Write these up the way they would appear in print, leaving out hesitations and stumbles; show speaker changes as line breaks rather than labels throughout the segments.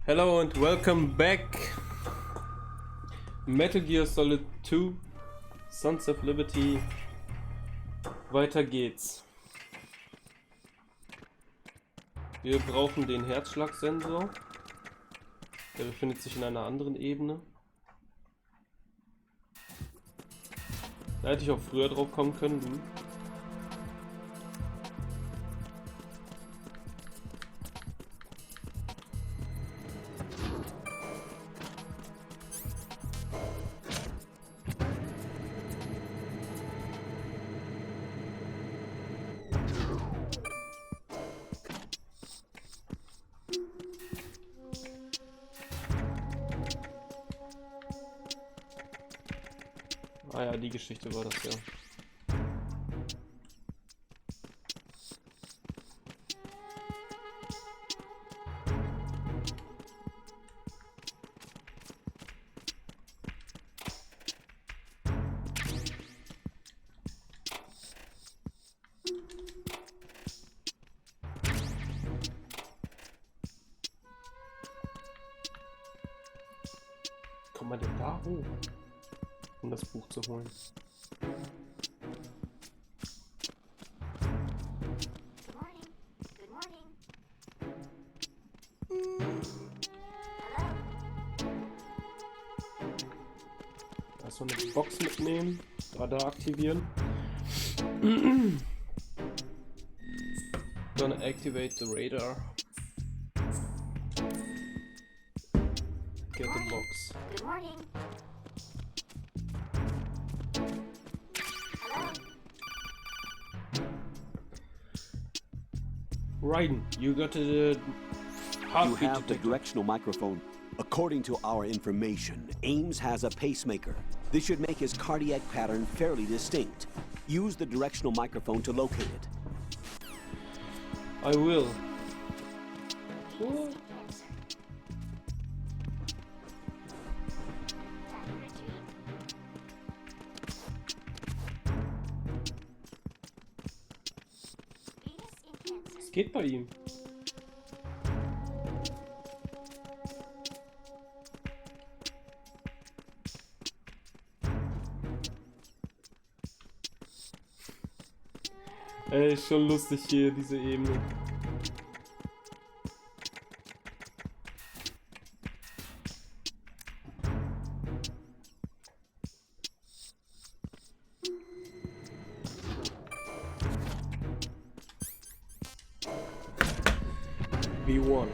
Hello and welcome back. Metal Gear Solid 2, Sons of Liberty. Weiter geht's. Wir brauchen den Herzschlagsensor. Der befindet sich in einer anderen Ebene. Da hätte ich auch früher drauf kommen können. Ah ja, die Geschichte war das ja. Kommt man denn da hoch? Um das Buch zu holen. Also eine Box mitnehmen, Radar aktivieren. Gonna activate the radar. Get the box.
Good morning.
Raiden, you got a
You
heartbeat
have the
detector.
directional microphone. According to our information, Ames has a pacemaker. This should make his cardiac pattern fairly distinct. Use the directional microphone to locate it.
I will. Es geht bei ihm. Ey, ist schon lustig hier, diese Ebene. V1.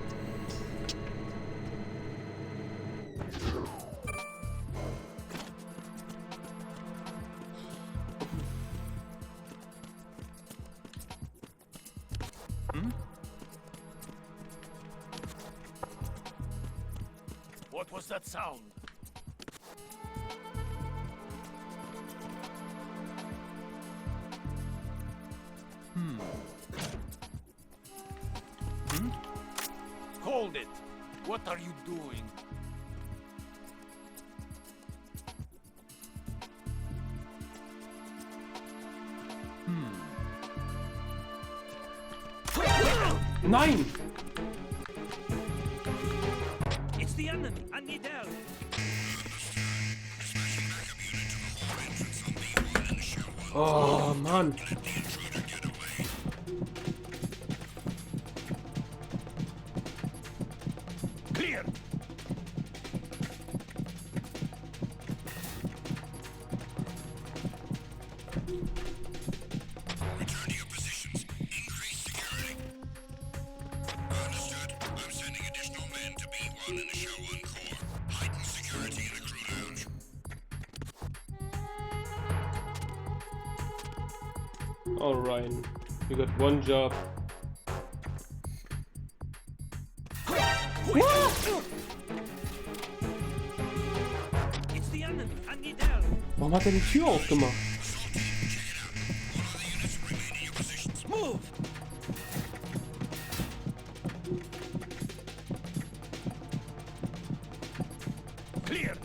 What was that sound? Hold it! What are you doing?
Nein!
It's the enemy! I need help!
Oh, Mann.
Clear!
Return to your positions. Increase security. Understood. I'm sending additional men to B1 and the Show 1 core. Heighten security in the crew lounge.
All right, you got one job.
It's the enemy! I need help!
Warum hat er die Tür aufgemacht?
Move! Clear!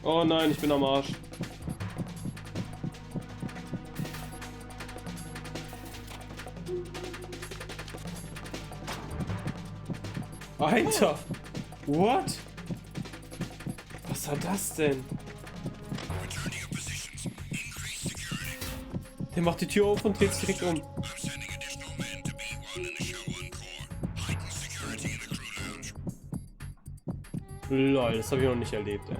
Oh nein, ich bin am Arsch. Alter! What? Was war das denn?
Return to your positions. Increase security.
Der macht die Tür auf und dreht sich direkt um.
I'm sending additional men to B1 in the Show 1 Core. Heighten security in the crew lounge.
Lol, das habe ich noch nicht erlebt, ey.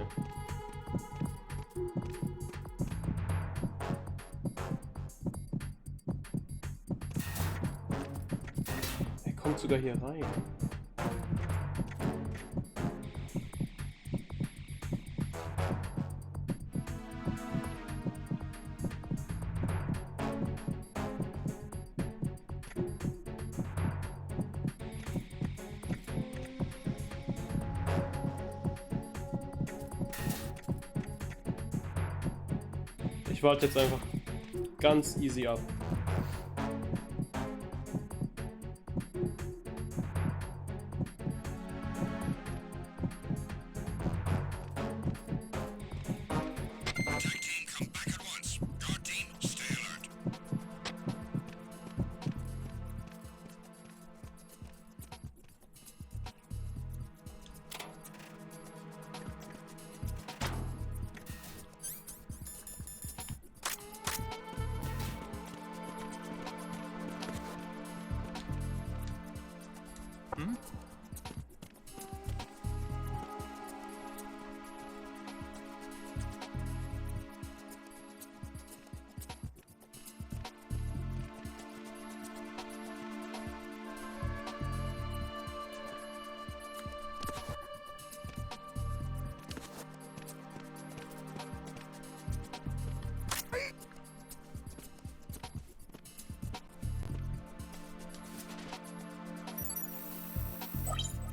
Er kommt sogar hier rein. Ich warte jetzt einfach ganz easy ab.
Attack team, come back at once. Guard team, stay alert.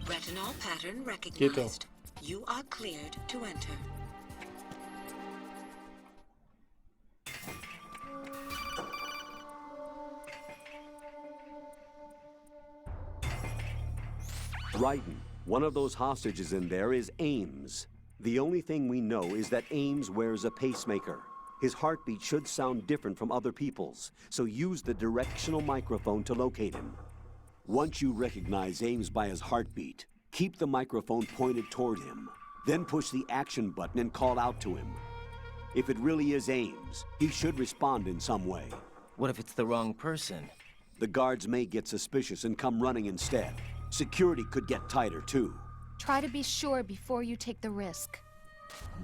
Retinol pattern
Geht doch.
recognized. You are cleared to enter.
Ryden, one of those hostages in there is Ames. The only thing we know is that Ames wears a pacemaker. His heartbeat should sound different from other people's, so use the directional microphone to locate him. Once you recognize Ames by his heartbeat, keep the microphone pointed toward him. Then push the action button and call out to him. If it really is Ames, he should respond in some way.
What if it's the wrong person?
The guards may get suspicious and come running instead. Security could get tighter, too.
Try to be sure before you take the risk.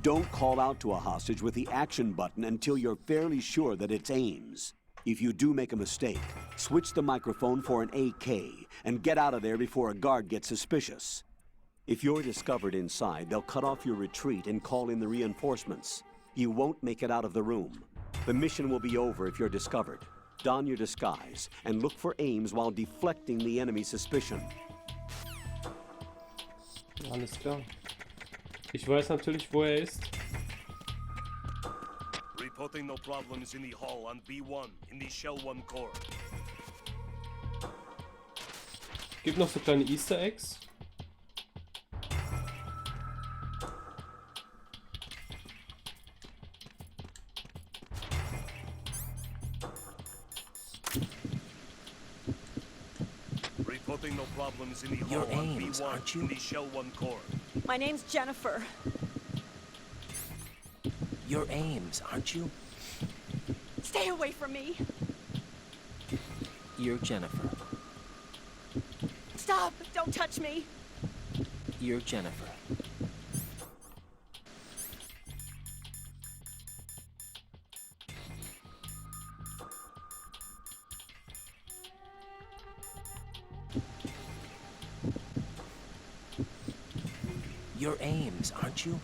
Don't call out to a hostage with the action button until you're fairly sure that it's Ames. If you do make a mistake, switch the microphone for an AK and get out of there before a guard gets suspicious. If you're discovered inside, they'll cut off your retreat and call in the reinforcements. You won't make it out of the room. The mission will be over if you're discovered. Don your disguise and look for Ames while deflecting the enemy's suspicion.
Alles klar. Ich weiß natürlich, wo er ist.
Reporting no problems in the hall on B1 in the Shell 1 core.
Gibt noch so kleine Easter Eggs.
Reporting no problems in the
You're
hall on
Ames,
B1
aren't you?
in the Shell 1 core.
My name's Jennifer.
You're Ames, aren't you?
Stay away from me.
You're Jennifer.
Stop! Don't touch me.
You're Jennifer. You're Ames, aren't you?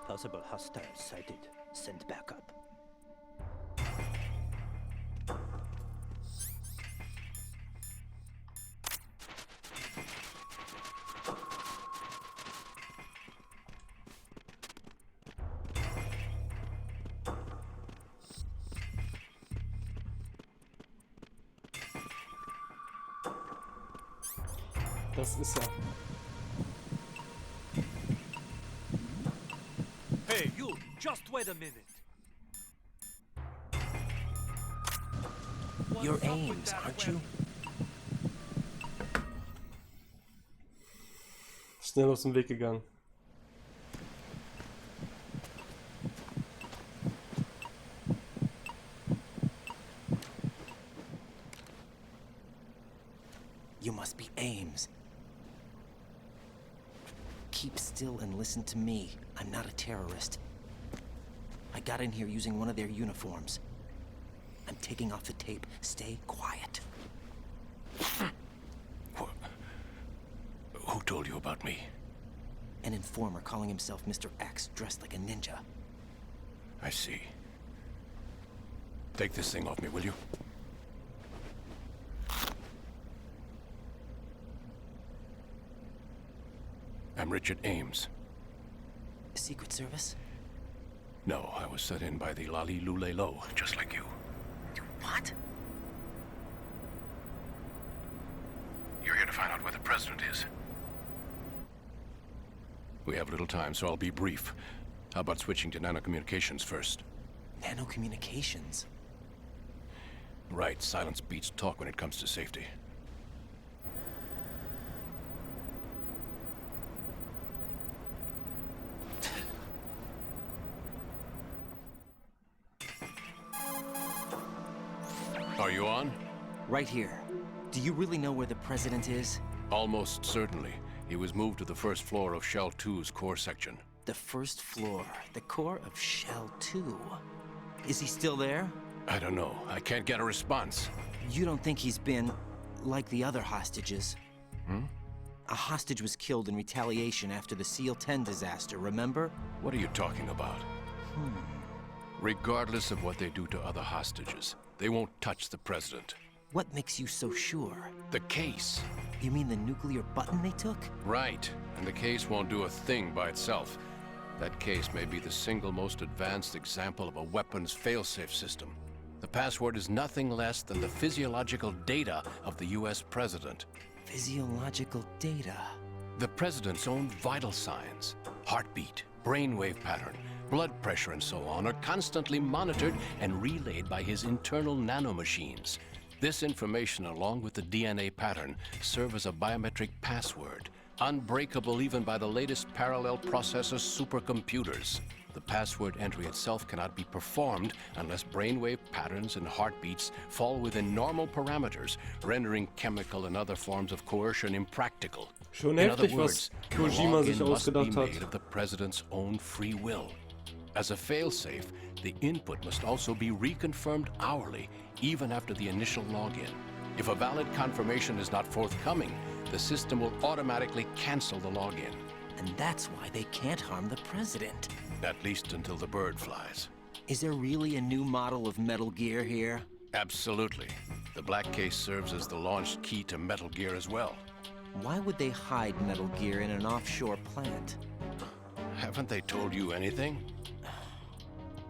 Possible hostiles sighted. Send backup.
Das ist er.
Hey, you! Just wait a minute.
You're Ames, aren't you?
Schnell aus dem Weg gegangen.
You must be Ames. Keep still and listen to me. I'm not a terrorist. I got in here using one of their uniforms. I'm taking off the tape. Stay quiet.
Who told you about me?
An informer calling himself Mr. X, dressed like a ninja.
I see. Take this thing off me, will you? I'm Richard Ames.
Secret Service?
No, I was set in by the Lali Lule Lo, just like you.
What?
You're here to find out where the president is. We have little time, so I'll be brief. How about switching to nanocommunications first?
Nanocommunications?
Right, silence beats talk when it comes to safety. Are you on?
Right here. Do you really know where the president is?
Almost certainly. He was moved to the first floor of Shell 2's core section.
The first floor, the core of Shell 2. Is he still there?
I don't know. I can't get a response.
You don't think he's been like the other hostages? A hostage was killed in retaliation after the SEAL 10 disaster, remember?
What are you talking about? Regardless of what they do to other hostages, they won't touch the president.
What makes you so sure?
The case.
You mean the nuclear button they took?
Right. And the case won't do a thing by itself. That case may be the single most advanced example of a weapons failsafe system. The password is nothing less than the physiological data of the US president.
Physiological data?
The president's own vital signs, heartbeat, brainwave pattern, blood pressure and so on are constantly monitored and relayed by his internal nanomachines. This information, along with the DNA pattern, serve as a biometric password, unbreakable even by the latest parallel processor supercomputers. The password entry itself cannot be performed unless brainwave patterns and heartbeats fall within normal parameters, rendering chemical and other forms of coercion impractical.
Schon
In other
heftig,
words,
was
the
Kojima sich
login must be
ausgedacht
made
hat.
of the president's own free will. As a failsafe, the input must also be reconfirmed hourly, even after the initial login. If a valid confirmation is not forthcoming, the system will automatically cancel the login.
And that's why they can't harm the president.
At least until the bird flies.
Is there really a new model of Metal Gear here?
Absolutely. The black case serves as the launch key to Metal Gear as well.
Why would they hide Metal Gear in an offshore plant?
Haven't they told you anything?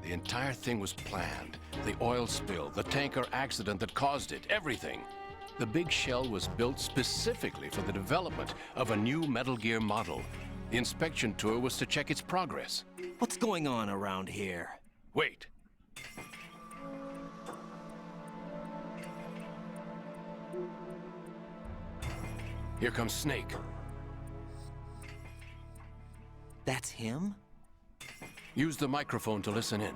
The entire thing was planned. The oil spill, the tanker accident that caused it, everything. The big shell was built specifically for the development of a new Metal Gear model. The inspection tour was to check its progress.
What's going on around here?
Wait. Here comes Snake.
That's him?
Use the microphone to listen in.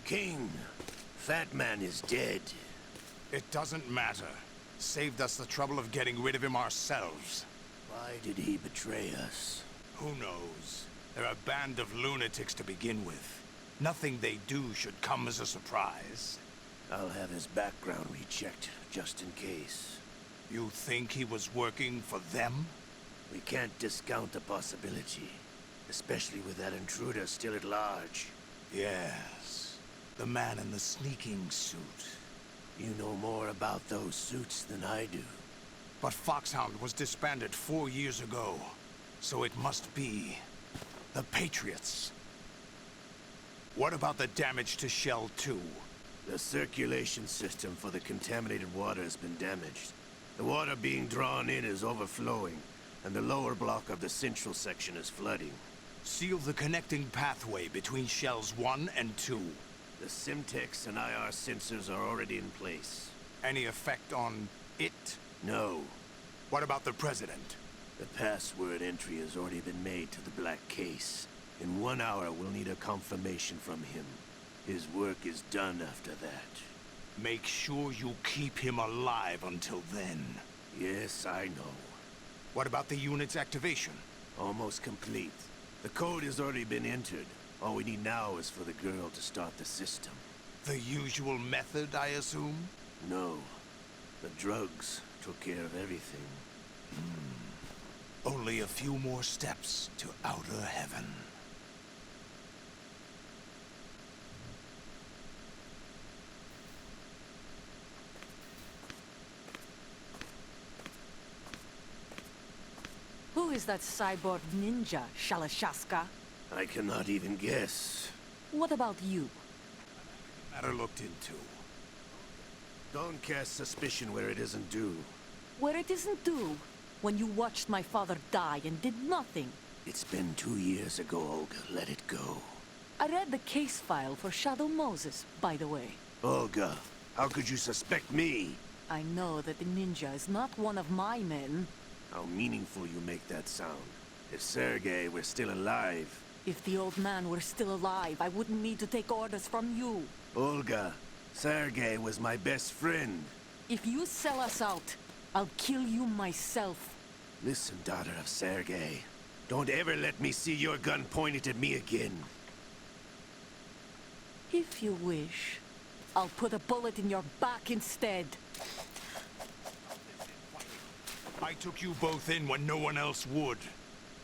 King, Fat Man is dead.
It doesn't matter. Saved us the trouble of getting rid of him ourselves.
Why did he betray us?
Who knows? They're a band of lunatics to begin with. Nothing they do should come as a surprise.
I'll have his background rechecked, just in case.
You think he was working for them?
We can't discount the possibility, especially with that intruder still at large.
Yes. The man in the sneaking suit.
You know more about those suits than I do.
But Foxhound was disbanded 4 years ago. So it must be The Patriots. What about the damage to Shell 2?
The circulation system for the contaminated water has been damaged. The water being drawn in is overflowing, and the lower block of the central section is flooding.
Seal the connecting pathway between Shells 1 and 2.
The Simtex and IR sensors are already in place.
Any effect on it?
No.
What about the President?
The password entry has already been made to the black case. In 1 hour, we'll need a confirmation from him. His work is done after that.
Make sure you keep him alive until then.
Yes, I know.
What about the unit's activation?
Almost complete. The code has already been entered. All we need now is for the girl to start the system.
The usual method, I assume?
No. The drugs took care of everything.
Only a few more steps to outer heaven.
Who is that cyborg ninja, Shalashaska?
I cannot even guess.
What about you?
Matter looked into.
Don't cast suspicion where it isn't due.
Where it isn't due? When you watched my father die and did nothing.
It's been 2 years ago, Olga. Let it go.
I read the case file for Shadow Moses, by the way.
Olga, how could you suspect me?
I know that the ninja is not one of my men.
How meaningful you make that sound. If Sergei were still alive...
If the old man were still alive, I wouldn't need to take orders from you.
Olga, Sergei was my best friend.
If you sell us out, I'll kill you myself.
Listen, daughter of Sergei. Don't ever let me see your gun pointed at me again.
If you wish, I'll put a bullet in your back instead.
I took you both in when no one else would.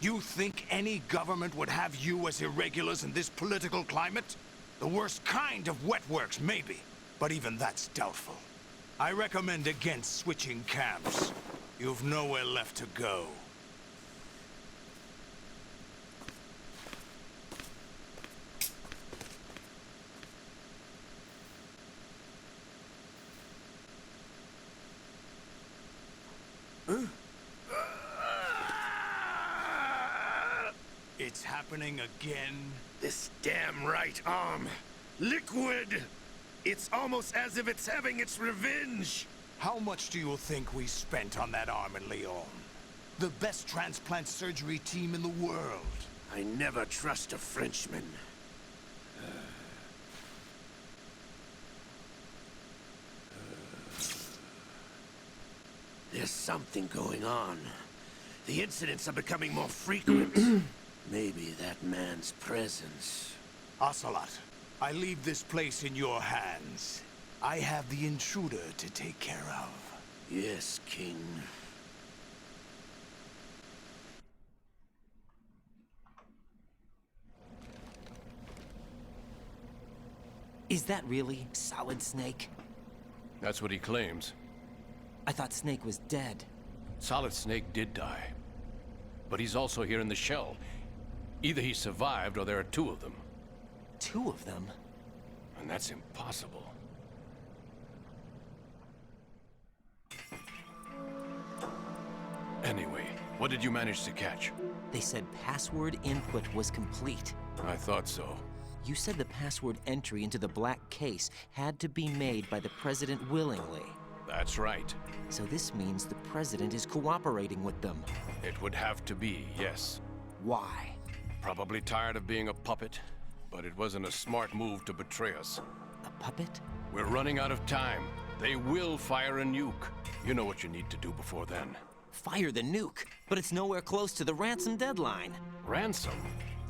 You think any government would have you as irregulars in this political climate? The worst kind of wet works, maybe. But even that's doubtful. I recommend against switching camps. You've nowhere left to go. It's happening again?
This damn right arm. Liquid! It's almost as if it's having its revenge!
How much do you think we spent on that arm in Lyon? The best transplant surgery team in the world.
I never trust a Frenchman. There's something going on. The incidents are becoming more frequent. Maybe that man's presence.
Ocelot, I leave this place in your hands. I have the intruder to take care of.
Yes, King.
Is that really Solid Snake?
That's what he claims.
I thought Snake was dead.
Solid Snake did die. But he's also here in the shell. Either he survived or there are two of them.
Two of them?
And that's impossible. Anyway, what did you manage to catch?
They said password input was complete.
I thought so.
You said the password entry into the black case had to be made by the President willingly.
That's right.
So this means the President is cooperating with them.
It would have to be, yes.
Why?
Probably tired of being a puppet, but it wasn't a smart move to betray us.
A puppet?
We're running out of time. They will fire a nuke. You know what you need to do before then.
Fire the nuke, but it's nowhere close to the ransom deadline.
Ransom?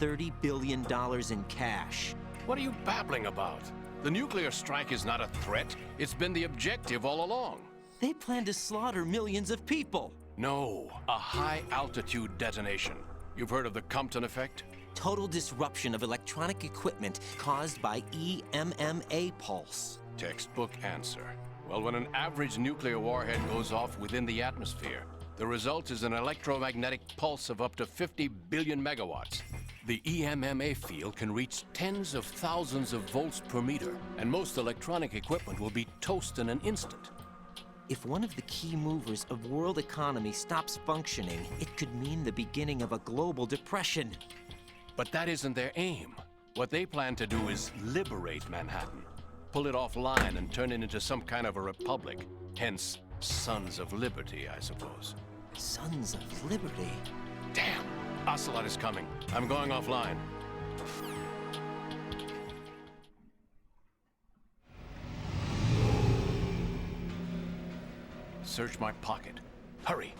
$30 billion in cash.
What are you babbling about? The nuclear strike is not a threat. It's been the objective all along.
They plan to slaughter millions of people.
No, a high-altitude detonation. You've heard of the Compton effect?
Total disruption of electronic equipment caused by EMMA pulse.
Textbook answer. Well, when an average nuclear warhead goes off within the atmosphere, the result is an electromagnetic pulse of up to 50 billion megawatts. The EMMA field can reach tens of thousands of volts per meter, and most electronic equipment will be toast in an instant.
If one of the key movers of world economy stops functioning, it could mean the beginning of a global depression.
But that isn't their aim. What they plan to do is liberate Manhattan. Pull it offline and turn it into some kind of a republic. Hence, Sons of Liberty, I suppose.
Sons of Liberty?
Damn! Ocelot is coming. I'm going offline. Search my pocket. Hurry!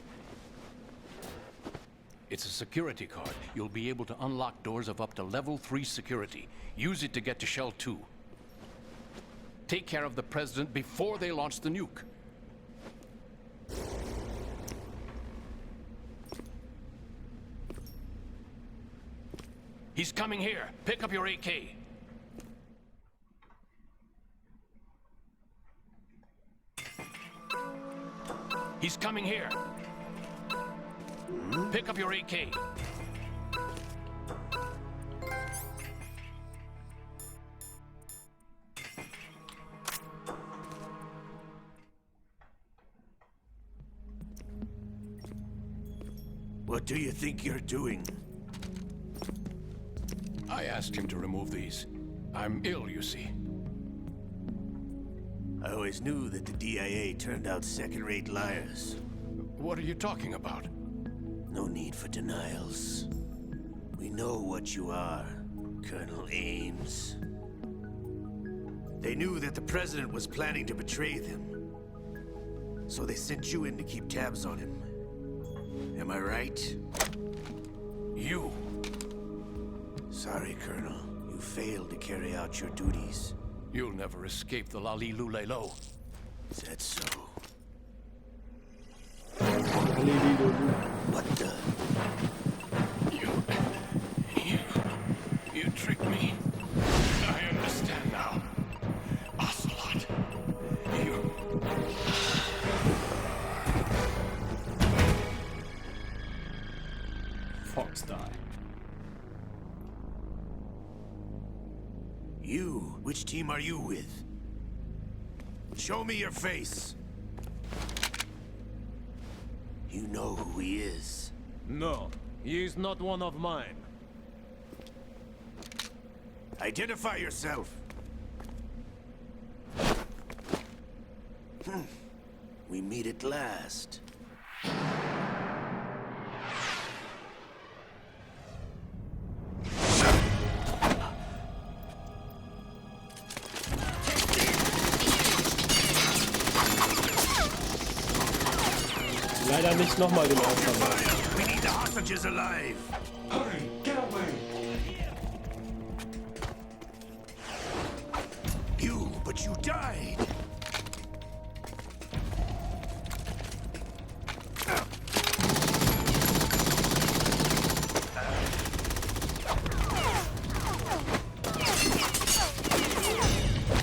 It's a security card. You'll be able to unlock doors of up to level 3 security. Use it to get to Shell 2. Take care of the President before they launch the nuke. He's coming here. Pick up your AK. He's coming here. Pick up your AK.
What do you think you're doing?
I asked him to remove these. I'm ill, you see.
I always knew that the DIA turned out second-rate liars.
What are you talking about?
No need for denials. We know what you are, Colonel Ames. They knew that the President was planning to betray them. So they sent you in to keep tabs on him. Am I right?
You.
Sorry, Colonel. You failed to carry out your duties.
You'll never escape the Lali-Lu-Lay-Lo.
Is that so?
Lali-Lu-Lu.
What the?
You tricked me. I understand now. Ocelot. You...
Fox die.
You? Which team are you with? Show me your face. You know who he is.
No, he is not one of mine.
Identify yourself. We meet at last.
Leider nicht nochmal den Aufwand.
We need the hostages alive.
Hurry, get away!
But you died.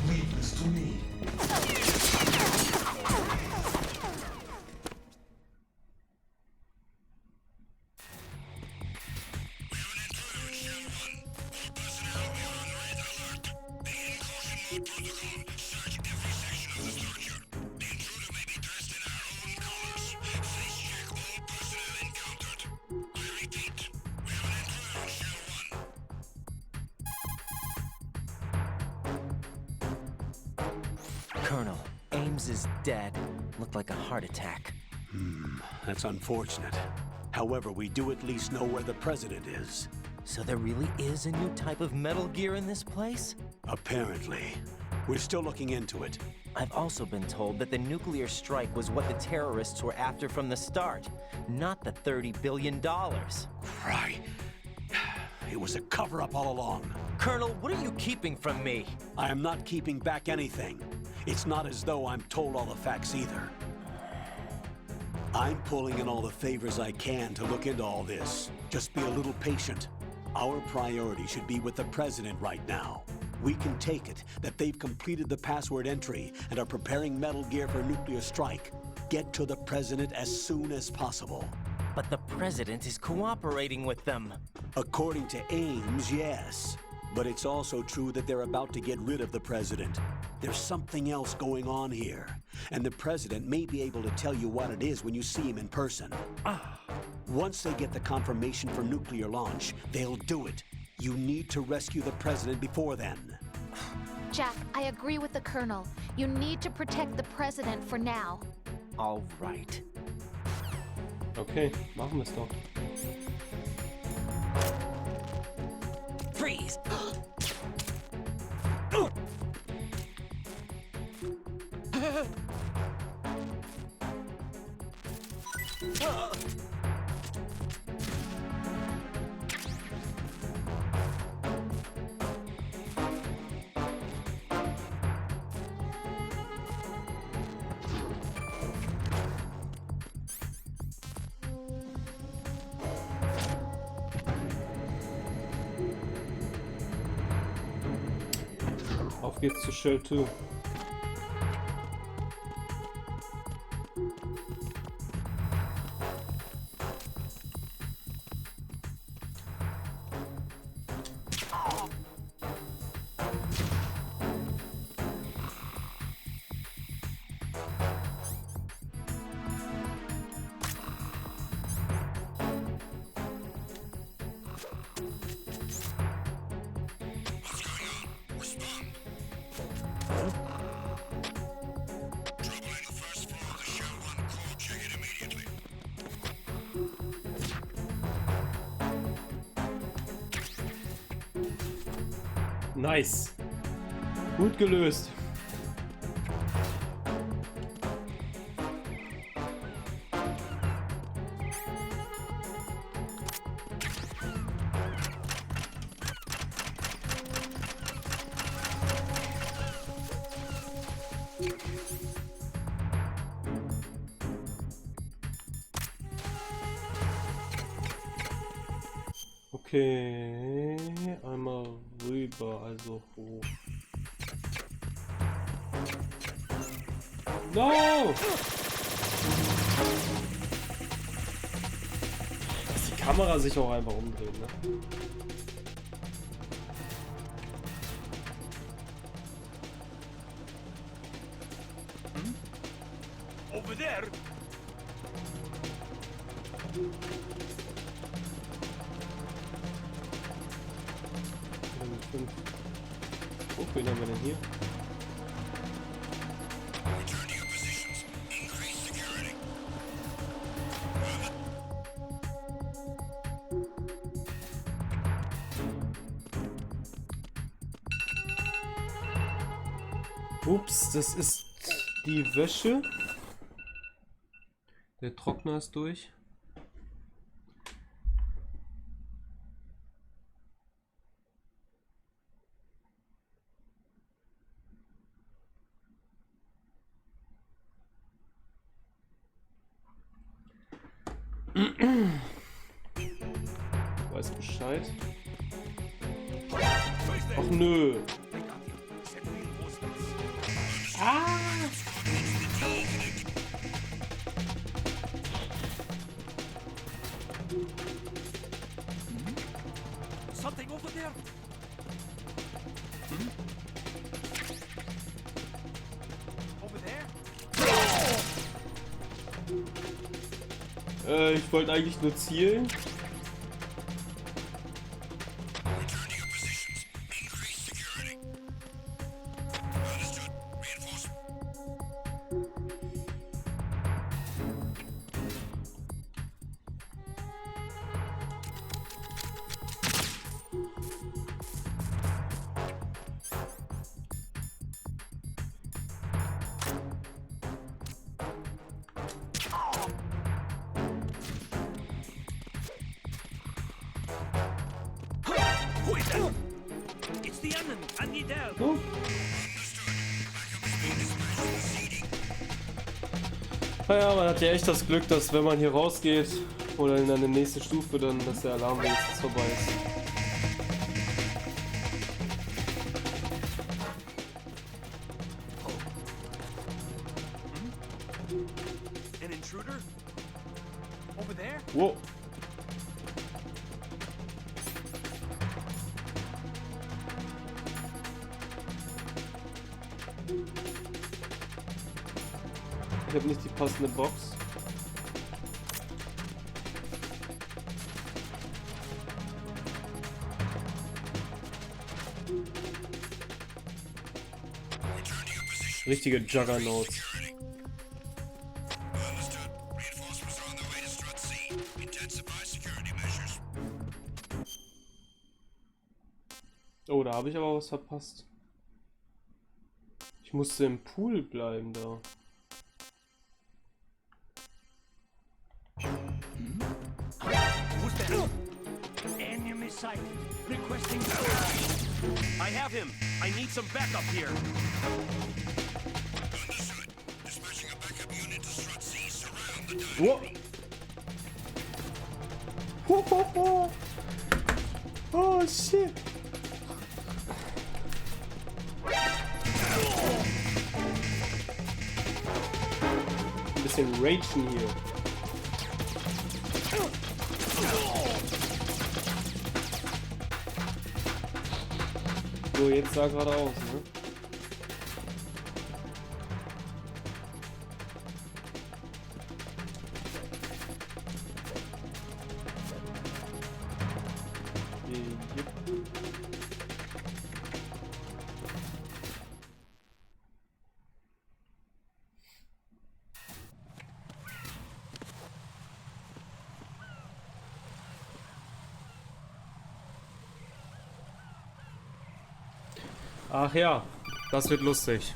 Leave this to me.
Colonel, Ames is dead. Looked like a heart attack.
That's unfortunate. However, we do at least know where the President is.
So there really is a new type of Metal Gear in this place?
Apparently. We're still looking into it.
I've also been told that the nuclear strike was what the terrorists were after from the start, not the $30 billion.
Right. It was a cover-up all along.
Colonel, what are you keeping from me?
I am not keeping back anything. It's not as though I'm told all the facts either. I'm pulling in all the favors I can to look into all this. Just be a little patient. Our priority should be with the President right now. We can take it that they've completed the password entry and are preparing Metal Gear for a nuclear strike. Get to the President as soon as possible.
But the President is cooperating with them.
According to Ames, yes. But it's also true that they're about to get rid of the president. There's something else going on here. And the president may be able to tell you what it is when you see him in person. Once they get the confirmation for nuclear launch, they'll do it. You need to rescue the president before then.
Jack, I agree with the Colonel. You need to protect the president for now.
All right.
Okay, machen wir es doch.
Freeze!
Auf geht's zu Shell 2. Nice. Gut gelöst. Okay, einmal rüber, also hoch. No! Dass die Kamera sich auch einfach umdreht, ne?
Over there.
Oh, wen haben wir denn hier? Ups, das ist die Wäsche. Der Trockner ist durch. Weiß Bescheid. Ach nö. Ah!
Something over there. Over there.
Ich wollte eigentlich nur zielen. So. Naja, man hat ja echt das Glück, dass wenn man hier rausgeht oder in eine nächste Stufe, dann dass der Alarm wenigstens vorbei ist.
An intruder? Over there?
Wow. Ich habe nicht die passende Box. Richtige Juggernauts. Oh, da habe ich aber was verpasst. Ich musste im Pool bleiben da.
Who's that? Enemy sight. Requesting. I have him. I need some backup here.
Understood. Dispatching a backup unit to Strut C. Surround the
Whoa. Ho, ho, ho. Oh shit. Ein bisschen ragen hier. So, jetzt da geradeaus, ne? Ach ja, das wird lustig.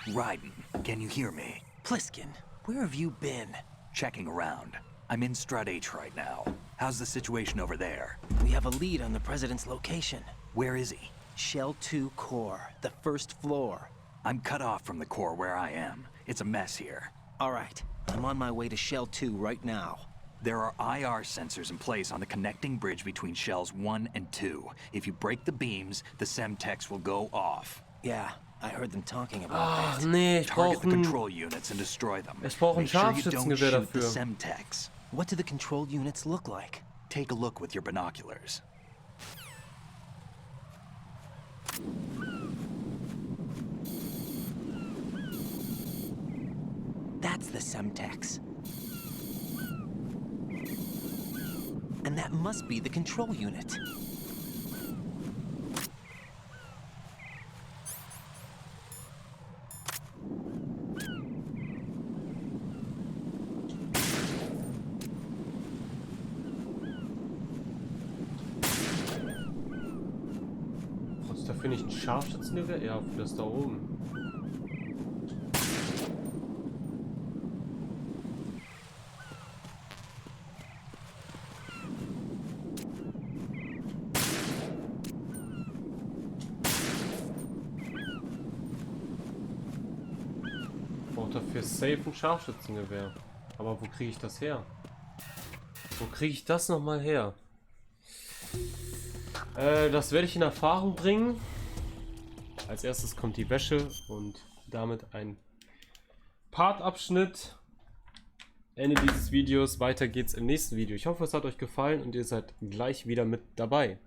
Raiden, can you hear me?
Pliskin, where have you been?
Checking around. I'm in Strut H right now. How's the situation over there?
We have a lead on the president's location.
Where is he?
Shell 2 core, the first floor.
I'm cut off from the core where I am. It's a mess here.
All right, I'm on my way to Shell 2 right now.
There are IR sensors in place on the connecting bridge between Shells 1 and 2. If you break the beams, the Semtex will go off.
Yeah, I heard them talking about that.
Nee, ich
Target
brauche
the control units and destroy them.
Ich brauche ein
Make sure you don't
Scharfschützengewehr
shoot the
dafür.
Semtex.
What do the control units look like?
Take a look with your binoculars.
That's the Semtex. And that must be the control unit.
Was dafür nicht ein Scharfschützengewehr? Ja, für das da oben. Dafür safe ein Scharfschützengewehr. Aber wo kriege ich das her? Wo kriege ich das nochmal her? Das werde ich in Erfahrung bringen. Als erstes kommt die Wäsche und damit ein Partabschnitt. Ende dieses Videos. Weiter geht's im nächsten Video. Ich hoffe, es hat euch gefallen und ihr seid gleich wieder mit dabei.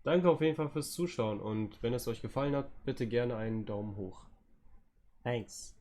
Danke auf jeden Fall fürs Zuschauen und wenn es euch gefallen hat, bitte gerne einen Daumen hoch. Thanks.